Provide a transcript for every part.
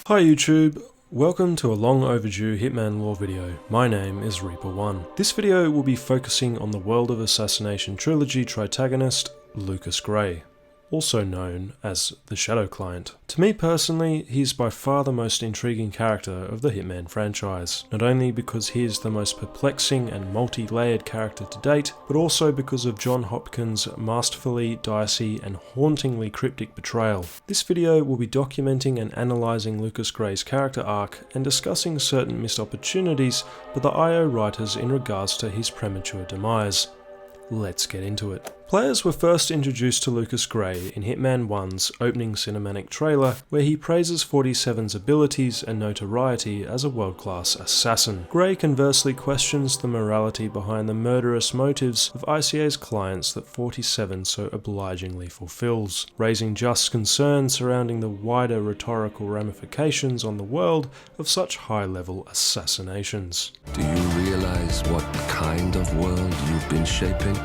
Hi YouTube, welcome to a long overdue Hitman Lore video. My name is Reaper1. This video will be focusing on the World of Assassination Trilogy tritagonist, Lucas Grey, also known as the Shadow Client. To me personally, he is by far the most intriguing character of the Hitman franchise, not only because he is the most perplexing and multi-layered character to date, but also because of John Hopkins' masterfully dicey and hauntingly cryptic portrayal. This video will be documenting and analysing Lucas Grey's character arc and discussing certain missed opportunities by the IO writers in regards to his premature demise. Let's get into it. Players were first introduced to Lucas Grey in Hitman 1's opening cinematic trailer, where he praises 47's abilities and notoriety as a world-class assassin. Grey conversely questions the morality behind the murderous motives of ICA's clients that 47 so obligingly fulfills, raising just concerns surrounding the wider rhetorical ramifications on the world of such high-level assassinations. Do you realize what kind of world you've been shaping?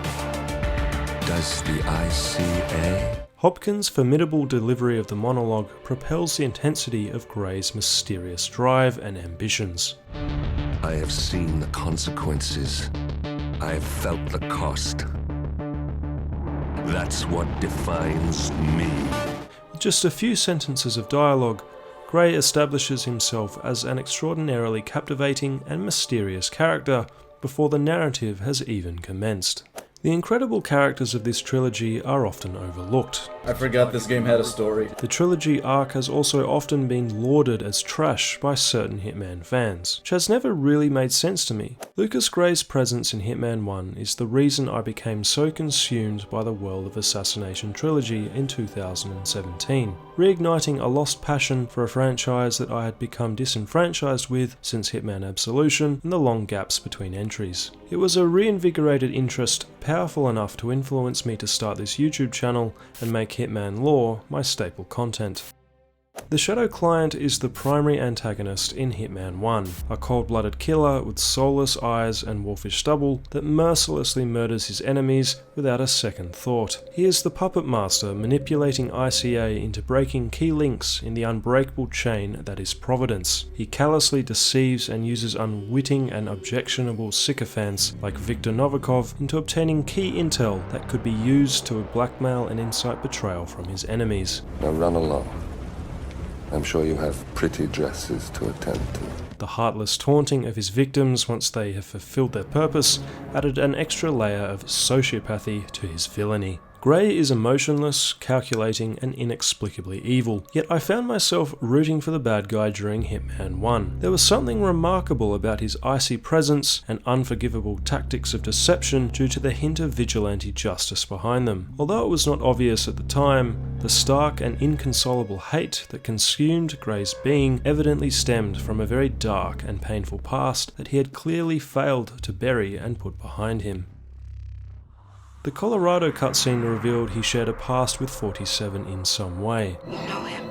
Does the ICA? Hopkins' formidable delivery of the monologue propels the intensity of Grey's mysterious drive and ambitions. I have seen the consequences. I have felt the cost. That's what defines me. With just a few sentences of dialogue, Grey establishes himself as an extraordinarily captivating and mysterious character before the narrative has even commenced. The incredible characters of this trilogy are often overlooked. I forgot this game had a story. The trilogy arc has also often been lauded as trash by certain Hitman fans, which has never really made sense to me. Lucas Grey's presence in Hitman 1 is the reason I became so consumed by the World of Assassination Trilogy in 2017, reigniting a lost passion for a franchise that I had become disenfranchised with since Hitman Absolution and the long gaps between entries. It was a reinvigorated interest powerful enough to influence me to start this YouTube channel and make Hitman Lore my staple content. The Shadow Client is the primary antagonist in Hitman 1, a cold-blooded killer with soulless eyes and wolfish stubble that mercilessly murders his enemies without a second thought. He is the puppet master manipulating ICA into breaking key links in the unbreakable chain that is Providence. He callously deceives and uses unwitting and objectionable sycophants like Viktor Novikov into obtaining key intel that could be used to blackmail and incite betrayal from his enemies. Now run along. I'm sure you have pretty dresses to attend to. The heartless taunting of his victims once they have fulfilled their purpose added an extra layer of sociopathy to his villainy. Grey is emotionless, calculating, and inexplicably evil, yet I found myself rooting for the bad guy during Hitman 1. There was something remarkable about his icy presence and unforgivable tactics of deception due to the hint of vigilante justice behind them. Although it was not obvious at the time, the stark and inconsolable hate that consumed Grey's being evidently stemmed from a very dark and painful past that he had clearly failed to bury and put behind him. The Colorado cutscene revealed he shared a past with 47 in some way. You know him.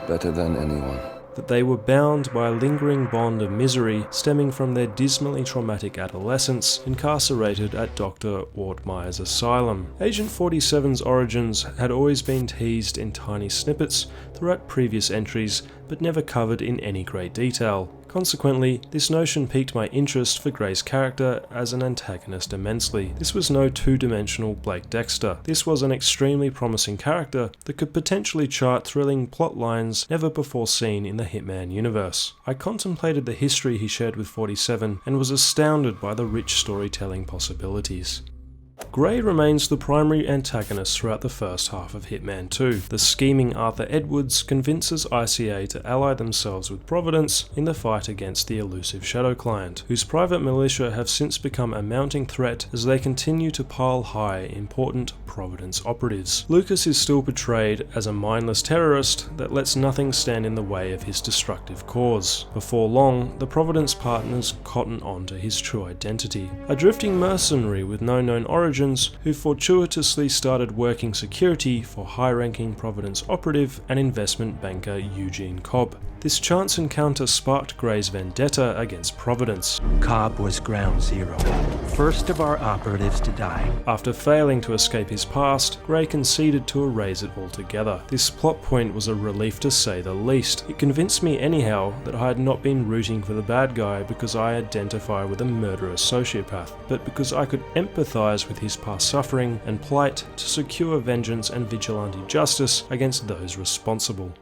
Better than anyone. That they were bound by a lingering bond of misery stemming from their dismally traumatic adolescence, incarcerated at Dr. Ortmeyer's asylum. Agent 47's origins had always been teased in tiny snippets throughout previous entries, but never covered in any great detail. Consequently, this notion piqued my interest for Grey's character as an antagonist immensely. This was no two-dimensional Blake Dexter. This was an extremely promising character that could potentially chart thrilling plot lines never before seen in the Hitman universe. I contemplated the history he shared with 47 and was astounded by the rich storytelling possibilities. Grey remains the primary antagonist throughout the first half of Hitman 2. The scheming Arthur Edwards convinces ICA to ally themselves with Providence in the fight against the elusive Shadow Client, whose private militia have since become a mounting threat as they continue to pile high important Providence operatives. Lucas is still portrayed as a mindless terrorist that lets nothing stand in the way of his destructive cause. Before long, the Providence partners cotton on to his true identity. A drifting mercenary with no known origins who fortuitously started working security for high-ranking Providence operative and investment banker Eugene Cobb. This chance encounter sparked Grey's vendetta against Providence. Cobb was ground zero. first of our operatives to die. After failing to escape his past, Gray conceded to erase it altogether. This plot point was a relief to say the least. It convinced me anyhow that I had not been rooting for the bad guy because I identify with a murderous sociopath, but because I could empathise with his past suffering and plight to secure vengeance and vigilante justice against those responsible.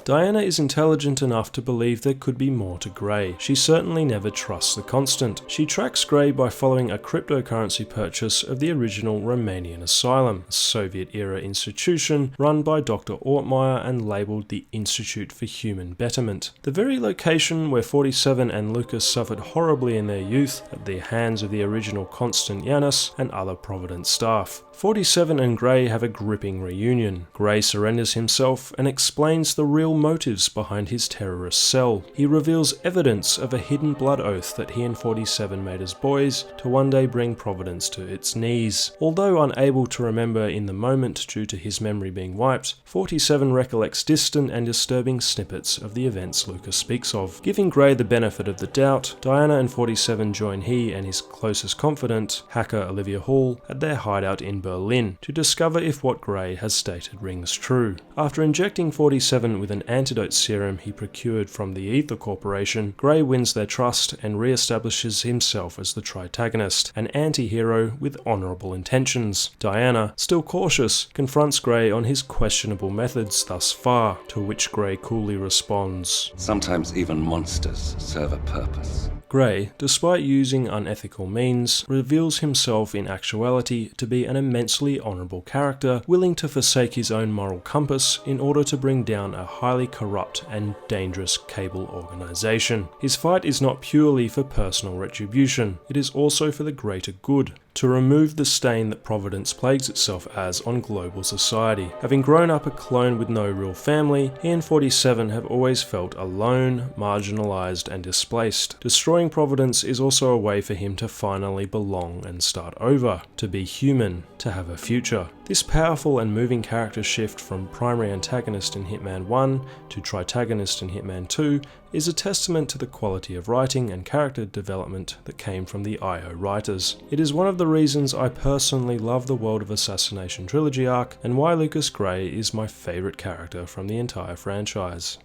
Diana is intelligent enough to believe there could be more to Gray. She certainly never trusts the Constant. She tracks Gray by following a cryptocurrency purchase of the original Romanian Asylum, a Soviet-era institution run by Dr. Ortmeyer and labelled the Institute for Human Betterment. The very location where 47 and Lucas suffered horribly in their youth at the hands of the original Constant Yanis and other Providence staff. 47 and Gray have a gripping reunion. Gray surrenders himself and explains the real motives behind his terrorist cell. He reveals evidence of a hidden blood oath that he and 47 made as boys to one day bring Providence to its knees. Although unable to remember in the moment due to his memory being wiped, 47 recollects distant and disturbing snippets of the events Lucas speaks of. Giving Gray the benefit of the doubt, Diana and 47 join he and his closest confidant, hacker Olivia Hall, at their hideout in Berlin to discover if what Gray has stated rings true. After injecting 47 with an antidote serum he procured from the Ether Corporation, Gray wins their trust and re-establishes himself as the Tritagonist, an anti-hero with honourable intentions. Diana, still cautious, confronts Gray on his questionable methods thus far, to which Gray coolly responds, Sometimes even monsters serve a purpose. Gray, despite using unethical means, reveals himself in actuality to be an immensely honourable character, willing to forsake his own moral compass in order to bring down a highly corrupt and dangerous cable organisation. His fight is not purely for personal retribution, it is also for the greater good, to remove the stain that Providence plagues itself as on global society. Having grown up a clone with no real family, he and 47 have always felt alone, marginalised and displaced. Destroying Providence is also a way for him to finally belong and start over, to be human, to have a future. This powerful and moving character shift from primary antagonist in Hitman 1 to Tritagonist in Hitman 2 is a testament to the quality of writing and character development that came from the IO writers. It is one of the reasons I personally love the World of Assassination Trilogy arc and why Lucas Gray is my favourite character from the entire franchise.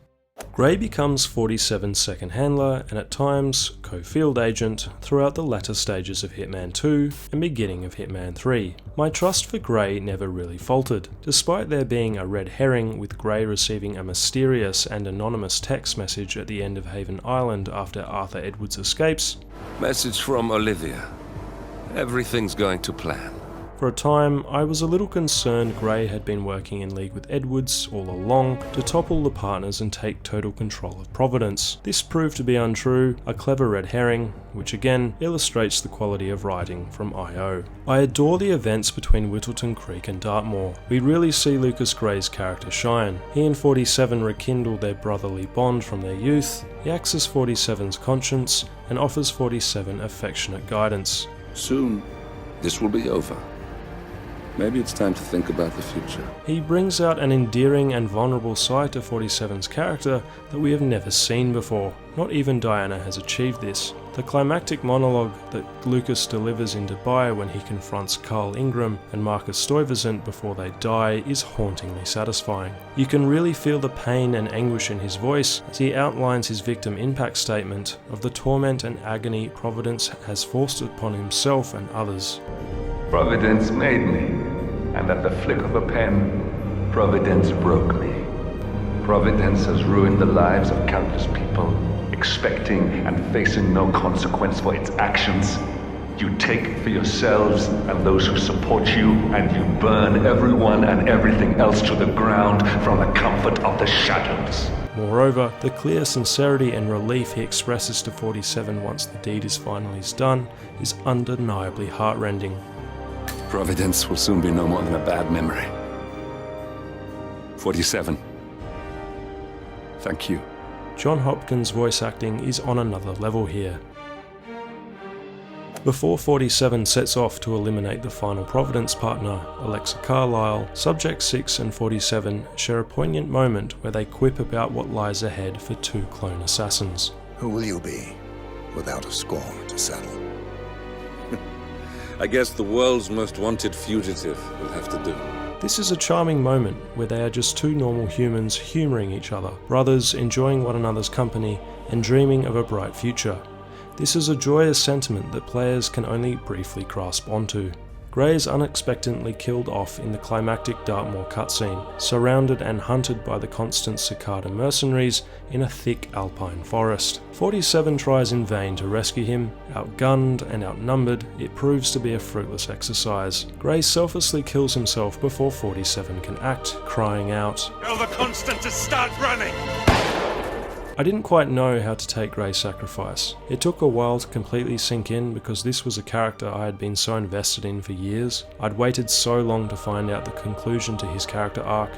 Gray becomes 47's second handler and at times co-field agent throughout the latter stages of Hitman 2 and beginning of Hitman 3. My trust for Gray never really faltered, despite there being a red herring with Gray receiving a mysterious and anonymous text message at the end of Haven Island after Arthur Edwards escapes. Message from Olivia. Everything's going to plan. For a time, I was a little concerned Gray had been working in league with Edwards all along to topple the partners and take total control of Providence. This proved to be untrue, a clever red herring, which again illustrates the quality of writing from IO. I adore the events between Whittleton Creek and Dartmoor. We really see Lucas Gray's character shine. He and 47 rekindle their brotherly bond from their youth, he acts as 47's conscience, and offers 47 affectionate guidance. Soon, this will be over. Maybe it's time to think about the future. He brings out an endearing and vulnerable side to 47's character that we have never seen before. Not even Diana has achieved this. The climactic monologue that Lucas delivers in Dubai when he confronts Carl Ingram and Marcus Stuyvesant before they die is hauntingly satisfying. You can really feel the pain and anguish in his voice as he outlines his victim impact statement of the torment and agony Providence has forced upon himself and others. Providence made me, and at the flick of a pen, Providence broke me. Providence has ruined the lives of countless people, expecting and facing no consequence for its actions. You take for yourselves and those who support you, and you burn everyone and everything else to the ground from the comfort of the shadows. Moreover, the clear sincerity and relief he expresses to 47 once the deed is finally done is undeniably heartrending. Providence will soon be no more than a bad memory. 47. Thank you. John Hopkins' voice acting is on another level here. Before 47 sets off to eliminate the final Providence partner, Alexa Carlyle, Subject 6 and 47 share a poignant moment where they quip about what lies ahead for two clone assassins. Who will you be, without a score to settle? I guess the world's most wanted fugitive will have to do. This is a charming moment where they are just two normal humans humouring each other, brothers enjoying one another's company and dreaming of a bright future. This is a joyous sentiment that players can only briefly grasp onto. Grey is unexpectedly killed off in the climactic Dartmoor cutscene, surrounded and hunted by the constant cicada mercenaries in a thick alpine forest. 47 tries in vain to rescue him. Outgunned and outnumbered, it proves to be a fruitless exercise. Grey selflessly kills himself before 47 can act, crying out, "Tell the Constant to start running!" I didn't quite know how to take Grey's sacrifice. It took a while to completely sink in because this was a character I had been so invested in for years. I'd waited so long to find out the conclusion to his character arc,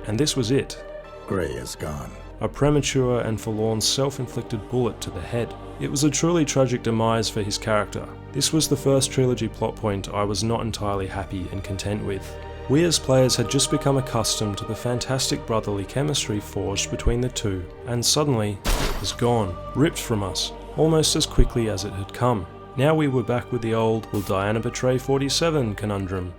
and this was it. Grey is gone. A premature and forlorn self-inflicted bullet to the head. It was a truly tragic demise for his character. This was the first trilogy plot point I was not entirely happy and content with. We as players had just become accustomed to the fantastic brotherly chemistry forged between the two, and suddenly it was gone, ripped from us, almost as quickly as it had come. Now we were back with the old "will Diana betray 47" conundrum.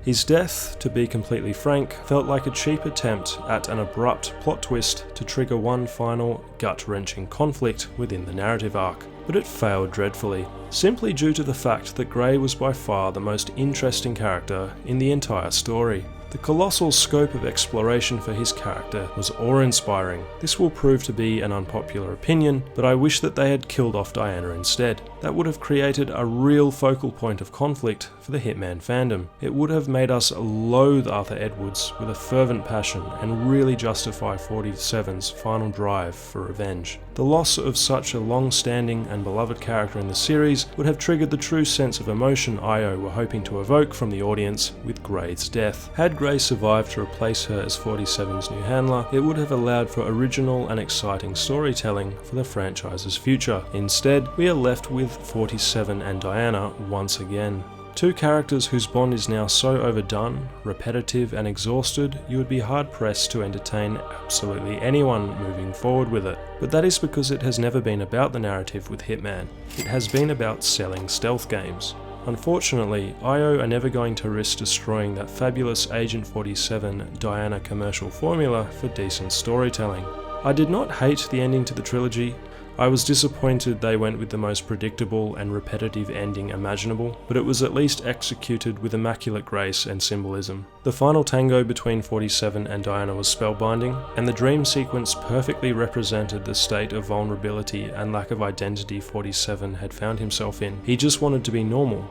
His death, to be completely frank, felt like a cheap attempt at an abrupt plot twist to trigger one final, gut-wrenching conflict within the narrative arc. But it failed dreadfully, simply due to the fact that Grey was by far the most interesting character in the entire story. The colossal scope of exploration for his character was awe-inspiring. This will prove to be an unpopular opinion, but I wish that they had killed off Diana instead. That would have created a real focal point of conflict for the Hitman fandom. It would have made us loathe Arthur Edwards with a fervent passion and really justify 47's final drive for revenge. The loss of such a long-standing and beloved character in the series would have triggered the true sense of emotion IO were hoping to evoke from the audience with Grey's death. Had Grey survived to replace her as 47's new handler, it would have allowed for original and exciting storytelling for the franchise's future. Instead, we are left with 47 and Diana once again. Two characters whose bond is now so overdone, repetitive and exhausted, you would be hard-pressed to entertain absolutely anyone moving forward with it. But that is because it has never been about the narrative with Hitman. It has been about selling stealth games. Unfortunately, IO are never going to risk destroying that fabulous Agent 47 Diana commercial formula for decent storytelling. I did not hate the ending to the trilogy. I was disappointed they went with the most predictable and repetitive ending imaginable, but it was at least executed with immaculate grace and symbolism. The final tango between 47 and Diana was spellbinding, and the dream sequence perfectly represented the state of vulnerability and lack of identity 47 had found himself in. He just wanted to be normal.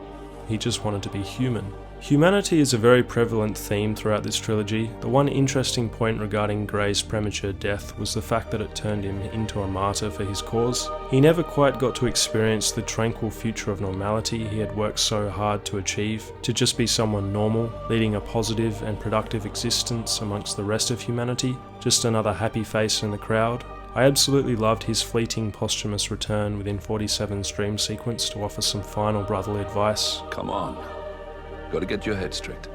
He just wanted to be human. Humanity is a very prevalent theme throughout this trilogy. The one interesting point regarding Grey's premature death was the fact that it turned him into a martyr for his cause. He never quite got to experience the tranquil future of normality he had worked so hard to achieve, to just be someone normal, leading a positive and productive existence amongst the rest of humanity, just another happy face in the crowd. I absolutely loved his fleeting posthumous return within 47's dream sequence to offer some final brotherly advice. Come on. Gotta get your head straight.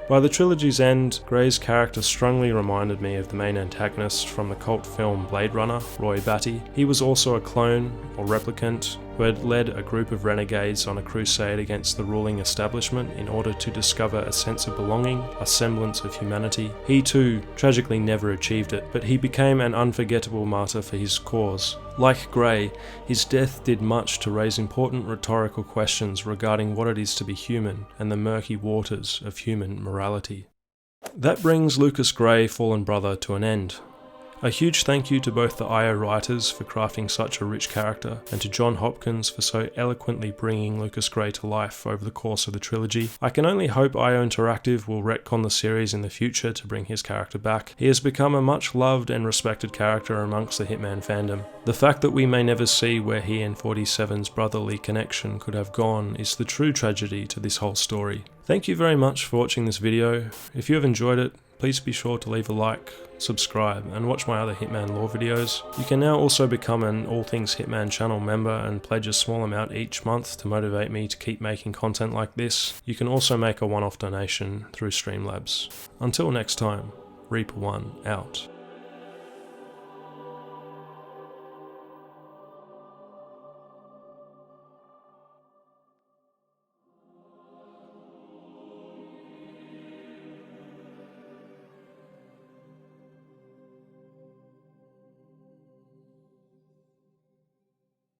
By the trilogy's end, Grey's character strongly reminded me of the main antagonist from the cult film Bladerunner, Roy Batty. He was also a clone, or replicant, who had led a group of renegades on a crusade against the ruling establishment in order to discover a sense of belonging, a semblance of humanity. He too, tragically never achieved it, but he became an unforgettable martyr for his cause. Like Grey, his death did much to raise important rhetorical questions regarding what it is to be human and the murky waters of human morality. That brings Lucas Grey, Fallen Brother, to an end. A huge thank you to both the IO writers for crafting such a rich character, and to John Hopkins for so eloquently bringing Lucas Grey to life over the course of the trilogy. I can only hope IO Interactive will retcon the series in the future to bring his character back. He has become a much loved and respected character amongst the Hitman fandom. The fact that we may never see where he and 47's brotherly connection could have gone is the true tragedy to this whole story. Thank you very much for watching this video. If you have enjoyed it, please be sure to leave a like, subscribe, and watch my other Hitman Lore videos. You can now also become an All Things Hitman channel member and pledge a small amount each month to motivate me to keep making content like this. You can also make a one-off donation through Streamlabs. Until next time, Reaper One out.